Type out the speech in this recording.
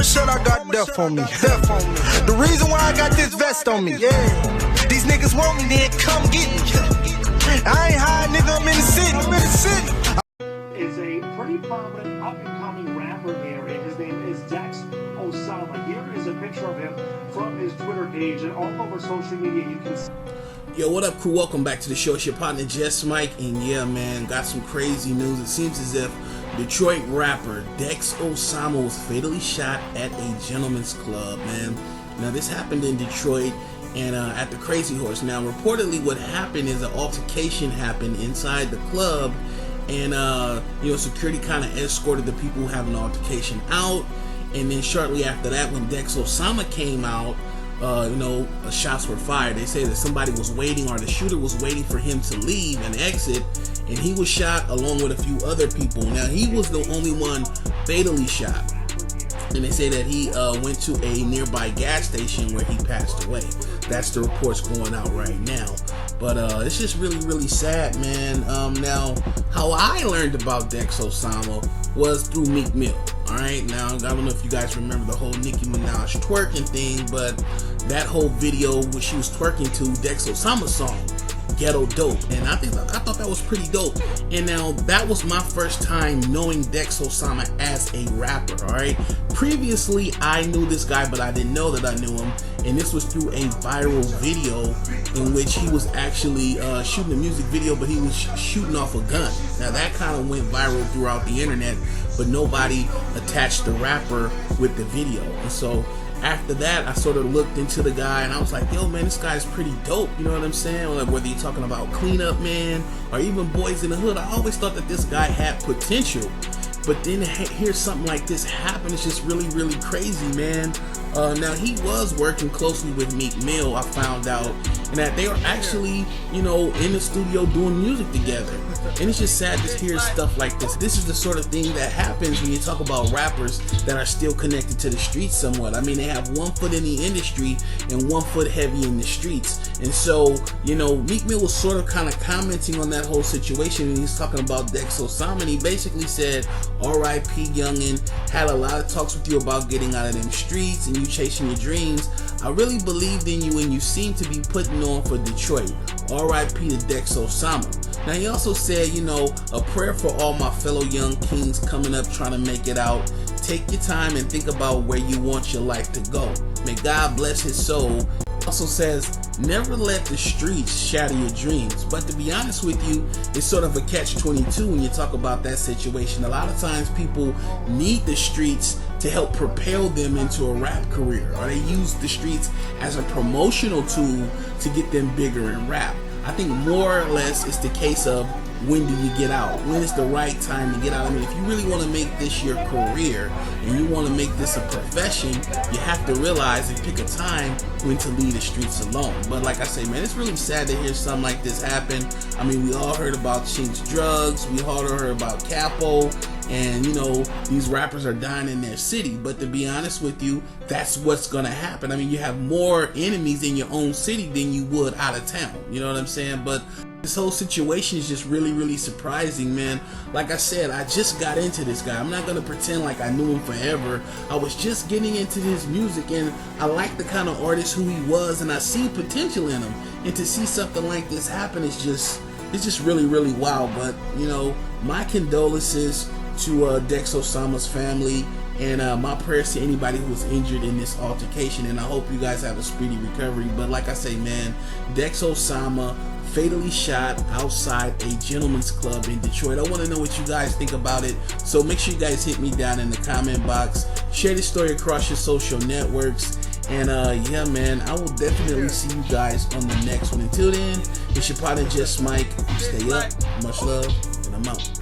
Osama shit, I got death on me. Death on me. The reason why I got this vest on me, yeah. These niggas want me, then come get me. I ain't high, nigga, I'm in the city. I'm in the city. Is a pretty prominent up-and-coming rapper here, and his name is Dex Osama. Here is a picture of him from his Twitter page, and all over social media you can see. Yo, what up, crew? Welcome back to the show. It's your partner, Just Mike, and yeah, man, got some crazy news. It seems as if Detroit rapper Dex Osama was fatally shot at a gentleman's club, man. Now, this happened in Detroit and at the Crazy Horse. Now, reportedly, what happened is an altercation happened inside the club, and security kind of escorted the people who had an altercation out. And then shortly after that, when Dex Osama came out, shots were fired. They say that somebody was waiting, or the shooter was waiting for him to leave and exit, and he was shot along with a few other people. Now, he was the only one fatally shot, and they say that he went to a nearby gas station where he passed away. That's the reports going out right now. But it's just really, really sad, man. Now, how I learned about Dex Osama was through Meek Mill. Alright, now I don't know if you guys remember the whole Nicki Minaj twerking thing, but that whole video where she was twerking to Dex Osama's song, Ghetto Dope, and I thought that was pretty dope. And now that was my first time knowing Dex Osama as a rapper. Alright, previously I knew this guy, but I didn't know that I knew him, and this was through a viral video in which he was actually shooting a music video, but he was shooting off a gun. Now that kind of went viral throughout the internet, but nobody attached the rapper with the video. And so after that, I sort of looked into the guy, and I was like, yo, man, this guy's pretty dope. You know what I'm saying? Like, whether you're talking about Cleanup Man or even Boys in the Hood, I always thought that this guy had potential. But then to hear something like this happen, it's just really, really crazy, man. Now, he was working closely with Meek Mill, I found out, and that they were actually, in the studio doing music together. And it's just sad to hear stuff like this. This is the sort of thing that happens when you talk about rappers that are still connected to the streets somewhat. I mean, they have one foot in the industry and one foot heavy in the streets. And so, Meek Mill was sort of kind of commenting on that whole situation, and he's talking about Dex Osama, and he basically said, R.I.P. youngin', had a lot of talks with you about getting out of them streets and you chasing your dreams. I really believed in you, and you seem to be putting on for Detroit. R.I.P. to Dex Osama. Now, he also said, a prayer for all my fellow young kings coming up trying to make it out. Take your time and think about where you want your life to go. May God bless his soul. Also says, never let the streets shatter your dreams. But to be honest with you, it's sort of a catch-22 when you talk about that situation. A lot of times people need the streets to help propel them into a rap career, or they use the streets as a promotional tool to get them bigger in rap. I think more or less it's the case of, when do you get out? When is the right time to get out? I mean, if you really want to make this your career and you want to make this a profession, you have to realize and pick a time when to leave the streets alone. But like I say, man, it's really sad to hear something like this happen. I mean, we all heard about Chink's drugs, we all heard about Capo, and these rappers are dying in their city. But to be honest with you, that's what's gonna happen. I mean, you have more enemies in your own city than you would out of town. You know what I'm saying? But this whole situation is just really, really surprising, man. Like I said, I just got into this guy. I'm not gonna pretend like I knew him forever. I was just getting into his music, and I like the kind of artist who he was, and I see potential in him. And to see something like this happen is just really, really wild. But my condolences to Dex Osama's family, and my prayers to anybody who was injured in this altercation, and I hope you guys have a speedy recovery. But like I say, man, Dex Osama fatally shot outside a gentleman's club in Detroit. I want to know what you guys think about it, so make sure you guys hit me down in the comment box. Share this story across your social networks, and yeah, man, I will definitely see you guys on the next one. Until then, it's your partner Just Mike. Stay up, much love, and I'm out.